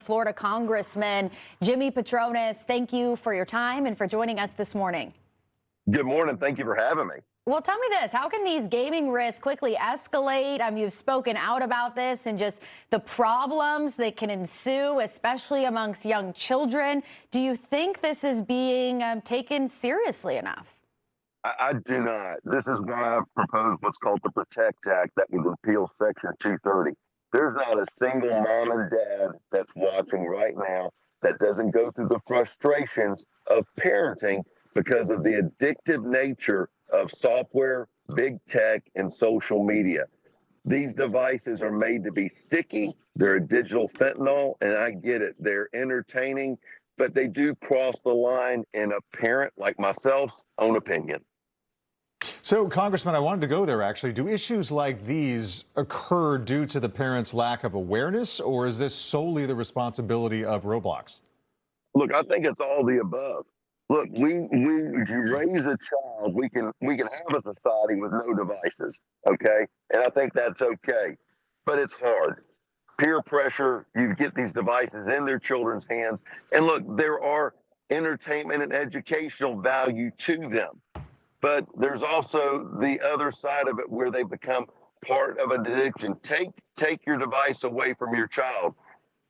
Florida Congressman Jimmy Patronis, thank you for your time and for joining us this morning. Good morning. Thank you for having me. Well, tell me this. How can these gaming risks quickly escalate? You've spoken out about this and just the problems that can ensue, especially amongst young children. Do you think this is being taken seriously enough? I do not. This is why I've proposed what's called the PROTECT Act that would repeal Section 230. There's not a single mom and dad that's watching right now that doesn't go through the frustrations of parenting because of the addictive nature of software, big tech, and social media. These devices are made to be sticky. They're a digital fentanyl, and I get it. They're entertaining, but they do cross the line in a parent like myself's own opinion. So, Congressman, I wanted to go there, actually. Do issues like these occur due to the parents' lack of awareness, or is this solely the responsibility of Roblox? Look, I think it's all the above. Look, if you raise a child, we can have a society with no devices, okay? And I think that's okay, but it's hard. Peer pressure, you get these devices in their children's hands, and look, there are entertainment and educational value to them. But there's also the other side of it where they become part of an addiction. Take your device away from your child.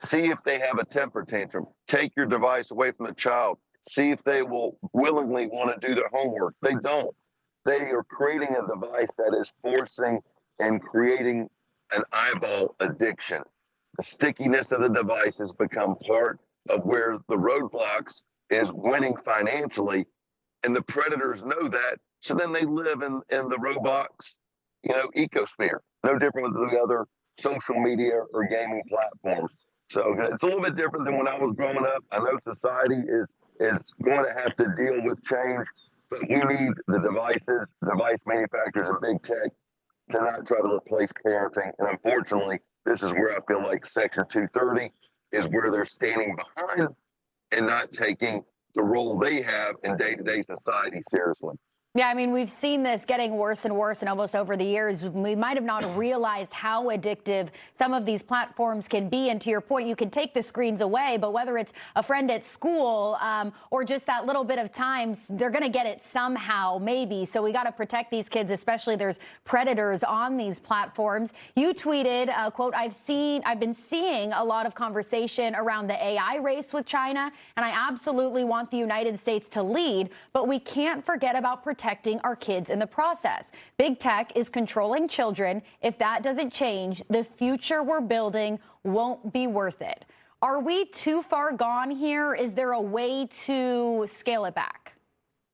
See if they have a temper tantrum. Take your device away from the child. See if they will willingly want to do their homework. They don't. They are creating a device that is forcing and creating an eyeball addiction. The stickiness of the device has become part of where the roadblocks is winning financially. And the predators know that, so then they live in the Roblox, ecosphere. No different with the other social media or gaming platforms. So it's a little bit different than when I was growing up. I know society is going to have to deal with change, but we need the device manufacturers and big tech to not try to replace parenting. And unfortunately, this is where I feel like Section 230 is where they're standing behind and not taking the role they have in day-to-day society seriously. Yeah, we've seen this getting worse and worse and almost over the years. We might have not realized how addictive some of these platforms can be. And to your point, you can take the screens away, but whether it's a friend at school or just that little bit of time, they're going to get it somehow, maybe. So we got to protect these kids, especially there's predators on these platforms. You tweeted, quote, I've been seeing a lot of conversation around the AI race with China, and I absolutely want the United States to lead, but we can't forget about protecting our kids in the process. Big tech is controlling children. If that doesn't change, the future we're building won't be worth it. Are we too far gone here? Is there a way to scale it back?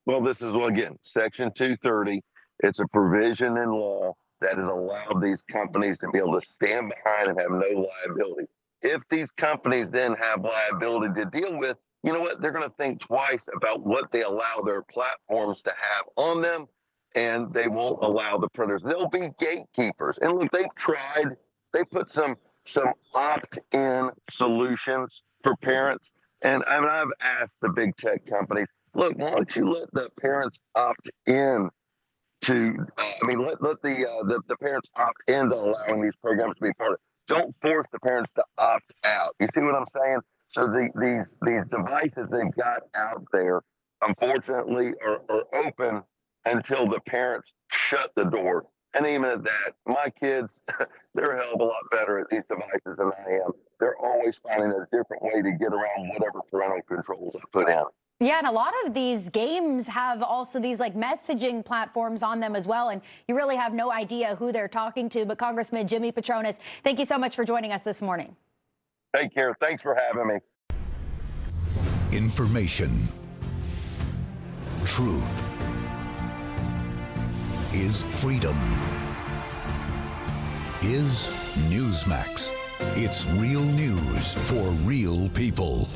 Well, this is, again, Section 230. It's a provision in law that has allowed these companies to be able to stand behind and have no liability. If these companies then have liability to deal with, you know what? They're going to think twice about what they allow their platforms to have on them, and they won't allow the predators. They'll be gatekeepers. And look, they've tried. They put some opt-in solutions for parents. And I've asked the big tech companies, look, why don't you let the parents opt in to? Let the parents opt into allowing these programs to be part of it. Don't force the parents to opt out. You see what I'm saying? So these devices they've got out there, unfortunately, are open until the parents shut the door. And even at that, my kids, they're a hell of a lot better at these devices than I am. They're always finding a different way to get around whatever parental controls I put in. Yeah, and a lot of these games have also these messaging platforms on them as well, and you really have no idea who they're talking to. But Congressman Jimmy Patronis, thank you so much for joining us this morning. Take care. Thanks for having me. Information. Truth is freedom. Is Newsmax. It's real news for real people.